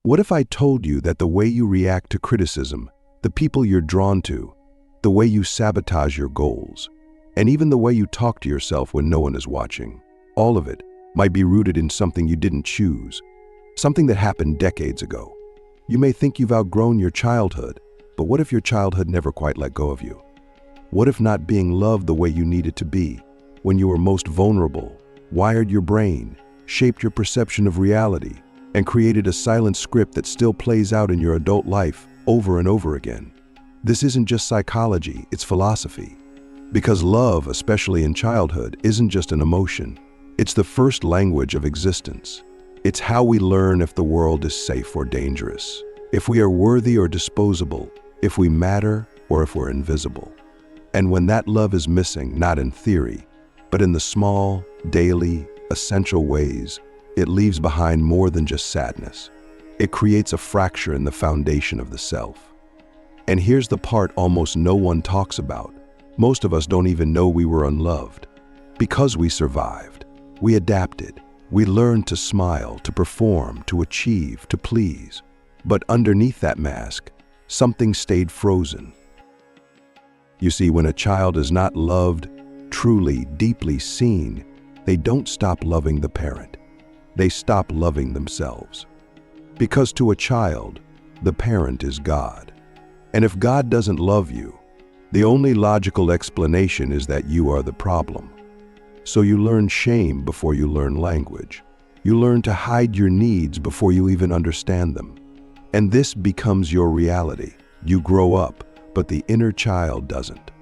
What if I told you that the way you react to criticism, the people you're drawn to, the way you sabotage your goals, and even the way you talk to yourself when no one is watching, all of it might be rooted in something you didn't choose, something that happened decades ago? You may think you've outgrown your childhood, but what if your childhood never quite let go of you? What if not being loved the way you needed to be, when you were most vulnerable, wired your brain, shaped your perception of reality, and created a silent script that still plays out in your adult life over and over again? This isn't just psychology, it's philosophy. Because love, especially in childhood, isn't just an emotion. It's the first language of existence. It's how we learn if the world is safe or dangerous, if we are worthy or disposable, if we matter or if we're invisible. And when that love is missing, not in theory, but in the small, daily, essential ways, it leaves behind more than just sadness. It creates a fracture in the foundation of the self. And here's the part almost no one talks about. Most of us don't even know we were unloved. Because we survived, we adapted, we learned to smile, to perform, to achieve, to please. But underneath that mask, something stayed frozen. You see, when a child is not loved, truly, deeply seen, they don't stop loving the parent. They stop loving themselves. Because to a child, the parent is God. And if God doesn't love you, the only logical explanation is that you are the problem. So you learn shame before you learn language. You learn to hide your needs before you even understand them. And this becomes your reality. You grow up, but the inner child doesn't.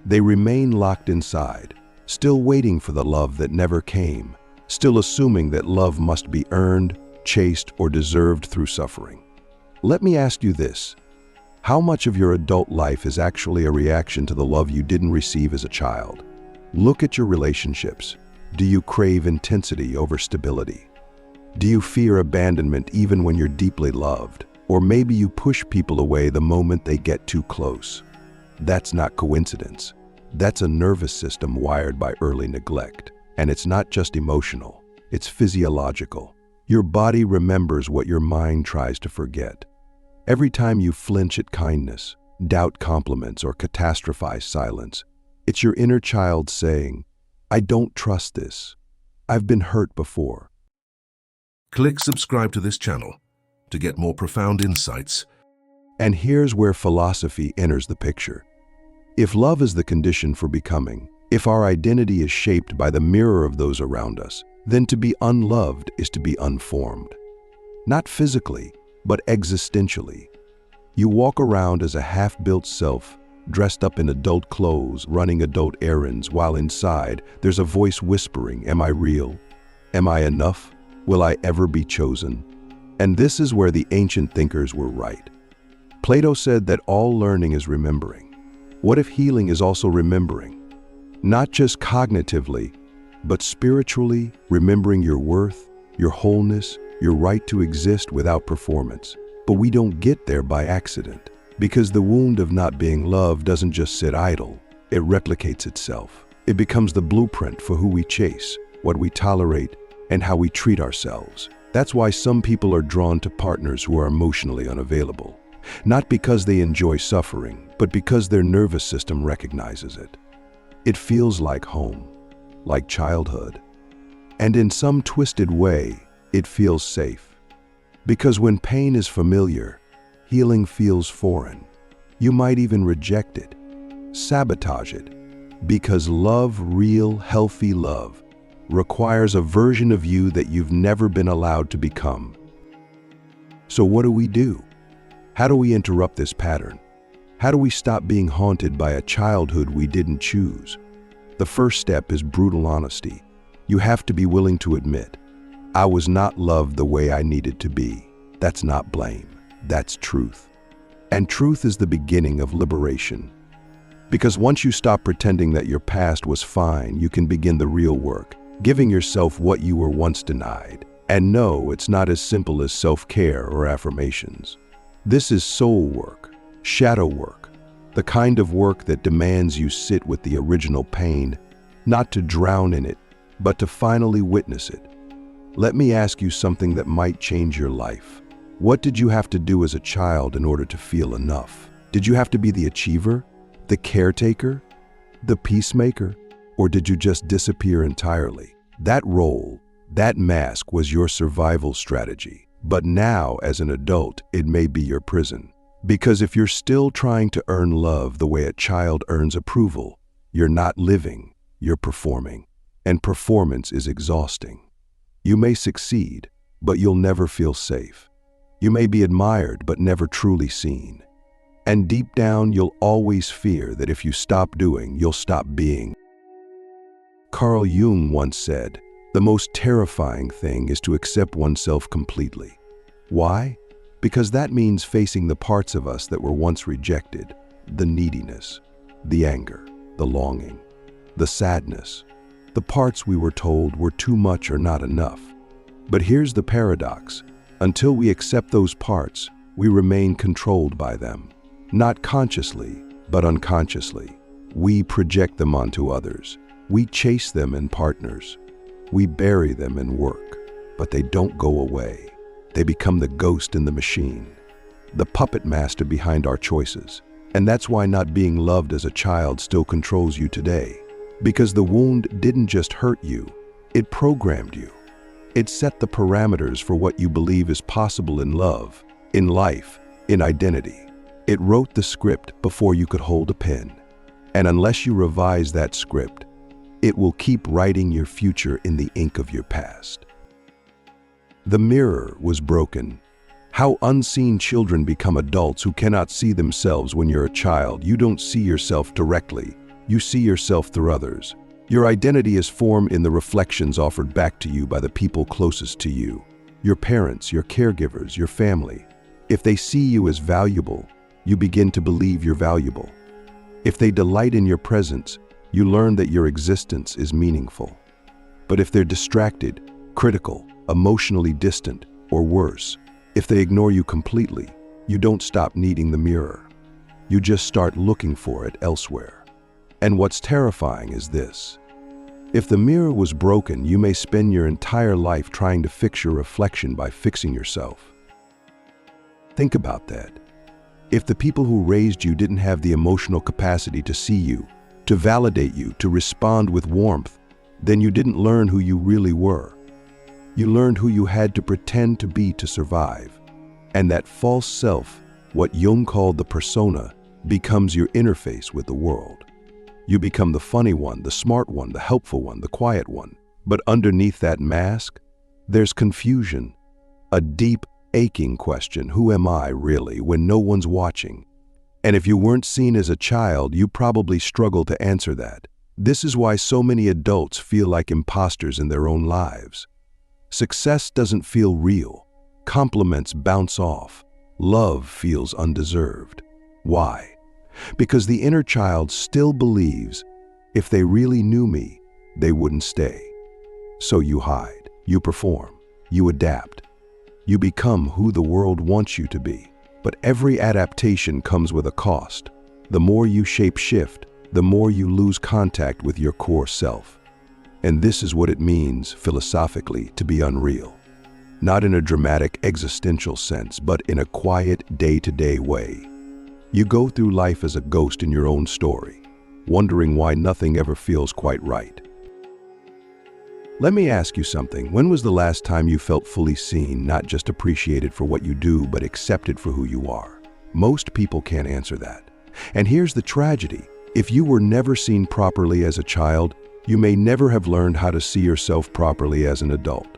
They remain locked inside, still waiting for the love that never came, still assuming that love must be earned, chased, or deserved through suffering. Let me ask you this. How much of your adult life is actually a reaction to the love you didn't receive as a child? Look at your relationships. Do you crave intensity over stability? Do you fear abandonment even when you're deeply loved? Or maybe you push people away the moment they get too close. That's not coincidence. That's a nervous system wired by early neglect. And it's not just emotional, it's physiological. Your body remembers what your mind tries to forget. Every time you flinch at kindness, doubt compliments, or catastrophize silence, it's your inner child saying, "I don't trust this. I've been hurt before." Click subscribe to this channel to get more profound insights. And here's where philosophy enters the picture. If love is the condition for becoming, if our identity is shaped by the mirror of those around us, then to be unloved is to be unformed. Not physically, but existentially. You walk around as a half-built self, dressed up in adult clothes, running adult errands, while inside there's a voice whispering, "Am I real? Am I enough? Will I ever be chosen?" And this is where the ancient thinkers were right. Plato said that all learning is remembering. What if healing is also remembering? Not just cognitively, but spiritually, remembering your worth, your wholeness, your right to exist without performance. But we don't get there by accident, because the wound of not being loved doesn't just sit idle, it replicates itself. It becomes the blueprint for who we chase, what we tolerate, and how we treat ourselves. That's why some people are drawn to partners who are emotionally unavailable. Not because they enjoy suffering, but because their nervous system recognizes it. It feels like home, like childhood. And in some twisted way, it feels safe. Because when pain is familiar, healing feels foreign. You might even reject it, sabotage it, because love, real, healthy love, requires a version of you that you've never been allowed to become. So what do? How do we interrupt this pattern? How do we stop being haunted by a childhood we didn't choose? The first step is brutal honesty. You have to be willing to admit, I was not loved the way I needed to be. That's not blame, that's truth. And truth is the beginning of liberation. Because once you stop pretending that your past was fine, you can begin the real work, giving yourself what you were once denied. And no, it's not as simple as self-care or affirmations. This is soul work, shadow work, the kind of work that demands you sit with the original pain, not to drown in it, but to finally witness it. Let me ask you something that might change your life. What did you have to do as a child in order to feel enough? Did you have to be the achiever, the caretaker, the peacemaker, or did you just disappear entirely? That role, that mask was your survival strategy. But now, as an adult, it may be your prison. Because if you're still trying to earn love the way a child earns approval, you're not living, you're performing. And performance is exhausting. You may succeed, but you'll never feel safe. You may be admired, but never truly seen. And deep down, you'll always fear that if you stop doing, you'll stop being. Carl Jung once said, "The most terrifying thing is to accept oneself completely." Why? Because that means facing the parts of us that were once rejected, the neediness, the anger, the longing, the sadness, the parts we were told were too much or not enough. But here's the paradox. Until we accept those parts, we remain controlled by them. Not consciously, but unconsciously. We project them onto others. We chase them in partners. We bury them in work, but they don't go away. They become the ghost in the machine, the puppet master behind our choices. And that's why not being loved as a child still controls you today. Because the wound didn't just hurt you, it programmed you. It set the parameters for what you believe is possible in love, in life, in identity. It wrote the script before you could hold a pen. And unless you revise that script, it will keep writing your future in the ink of your past. The mirror was broken. How unseen children become adults who cannot see themselves. When you're a child, you don't see yourself directly. You see yourself through others. Your identity is formed in the reflections offered back to you by the people closest to you. Your parents, your caregivers, your family. If they see you as valuable, you begin to believe you're valuable. If they delight in your presence, you learn that your existence is meaningful. But if they're distracted, critical, emotionally distant, or worse, if they ignore you completely, you don't stop needing the mirror. You just start looking for it elsewhere. And what's terrifying is this. If the mirror was broken, you may spend your entire life trying to fix your reflection by fixing yourself. Think about that. If the people who raised you didn't have the emotional capacity to see you, to validate you, to respond with warmth, then you didn't learn who you really were. You learned who you had to pretend to be to survive. And that false self, what Jung called the persona, becomes your interface with the world. You become the funny one, the smart one, the helpful one, the quiet one. But underneath that mask, there's confusion, a deep, aching question: who am I really when no one's watching? And if you weren't seen as a child, you probably struggle to answer that. This is why so many adults feel like imposters in their own lives. Success doesn't feel real. Compliments bounce off. Love feels undeserved. Why? Because the inner child still believes, if they really knew me, they wouldn't stay. So you hide, you perform, you adapt. You become who the world wants you to be. But every adaptation comes with a cost. The more you shape-shift, the more you lose contact with your core self. And this is what it means, philosophically, to be unreal. Not in a dramatic existential sense, but in a quiet, day-to-day way. You go through life as a ghost in your own story, wondering why nothing ever feels quite right. Let me ask you something. When was the last time you felt fully seen, not just appreciated for what you do, but accepted for who you are? Most people can't answer that. And here's the tragedy. If you were never seen properly as a child, you may never have learned how to see yourself properly as an adult.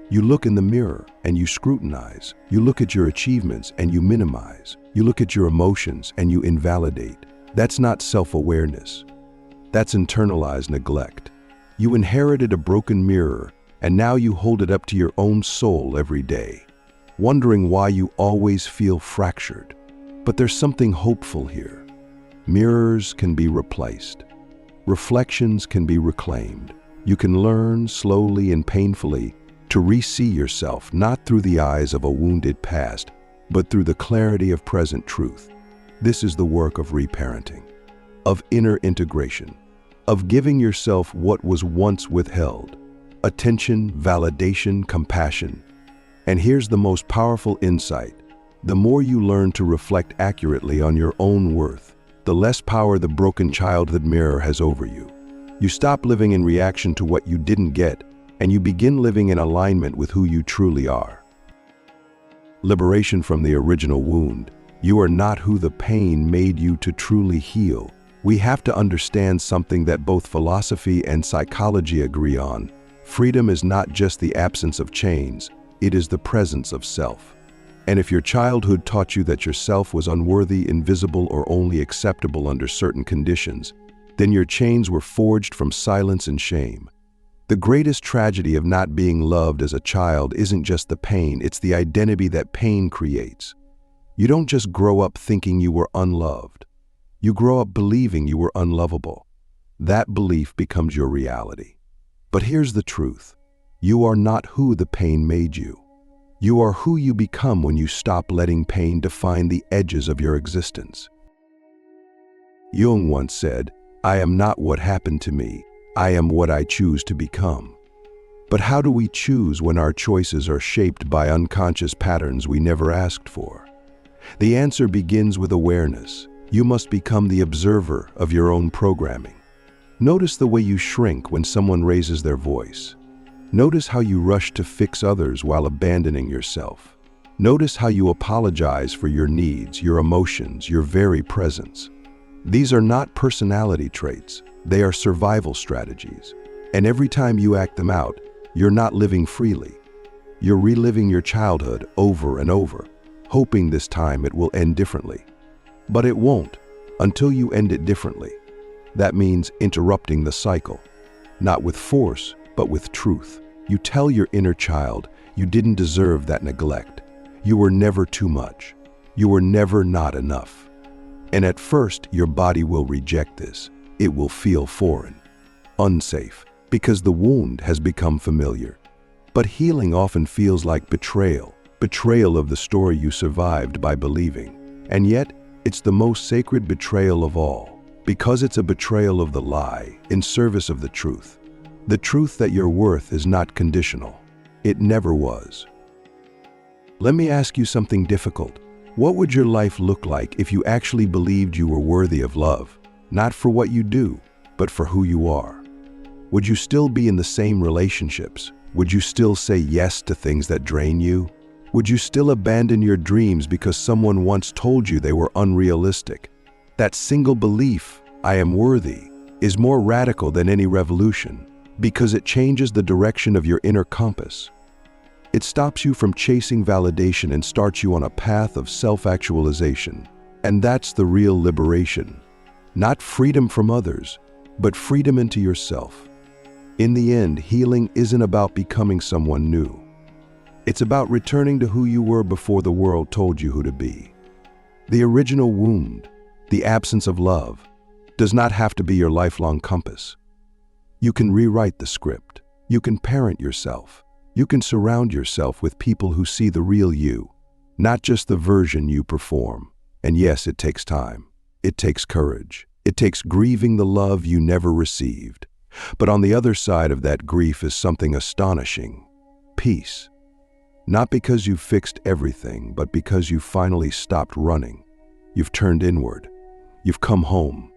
You look in the mirror and you scrutinize. You look at your achievements and you minimize. You look at your emotions and you invalidate. That's not self-awareness. That's internalized neglect. You inherited a broken mirror and now you hold it up to your own soul every day, wondering why you always feel fractured. But there's something hopeful here. Mirrors can be replaced. Reflections can be reclaimed. You can learn slowly and painfully to re-see yourself, not through the eyes of a wounded past, but through the clarity of present truth. This is the work of reparenting, of inner integration, of giving yourself what was once withheld: attention, validation, compassion. And here's the most powerful insight. The more you learn to reflect accurately on your own worth, the less power the broken childhood mirror has over you. You stop living in reaction to what you didn't get, and you begin living in alignment with who you truly are. Liberation from the original wound. You are not who the pain made you to truly heal. We have to understand something that both philosophy and psychology agree on. Freedom is not just the absence of chains, it is the presence of self. And if your childhood taught you that yourself was unworthy, invisible, or only acceptable under certain conditions, then your chains were forged from silence and shame. The greatest tragedy of not being loved as a child isn't just the pain, it's the identity that pain creates. You don't just grow up thinking you were unloved. You grow up believing you were unlovable. That belief becomes your reality. But here's the truth. You are not who the pain made you. You are who you become when you stop letting pain define the edges of your existence. Jung once said, "I am not what happened to me. I am what I choose to become." But how do we choose when our choices are shaped by unconscious patterns we never asked for? The answer begins with awareness. You must become the observer of your own programming. Notice the way you shrink when someone raises their voice. Notice how you rush to fix others while abandoning yourself. Notice how you apologize for your needs, your emotions, your very presence. These are not personality traits, they are survival strategies. And every time you act them out, you're not living freely. You're reliving your childhood over and over, hoping this time it will end differently. But it won't, until you end it differently. That means interrupting the cycle, not with force, but with truth. You tell your inner child, you didn't deserve that neglect. You were never too much. You were never not enough. And at first, your body will reject this. It will feel foreign, unsafe, because the wound has become familiar. But healing often feels like betrayal of the story you survived by believing. And yet, it's the most sacred betrayal of all, because it's a betrayal of the lie in service of the truth. The truth that your worth is not conditional. It never was. Let me ask you something difficult. What would your life look like if you actually believed you were worthy of love, not for what you do, but for who you are? Would you still be in the same relationships? Would you still say yes to things that drain you? Would you still abandon your dreams because someone once told you they were unrealistic? That single belief, I am worthy, is more radical than any revolution, because it changes the direction of your inner compass. It stops you from chasing validation and starts you on a path of self-actualization. And that's the real liberation. Not freedom from others, but freedom into yourself. In the end, healing isn't about becoming someone new. It's about returning to who you were before the world told you who to be. The original wound, the absence of love, does not have to be your lifelong compass. You can rewrite the script. You can parent yourself. You can surround yourself with people who see the real you, not just the version you perform. And yes, it takes time. It takes courage. It takes grieving the love you never received. But on the other side of that grief is something astonishing: peace. Not because you've fixed everything, but because you've finally stopped running. You've turned inward. You've come home.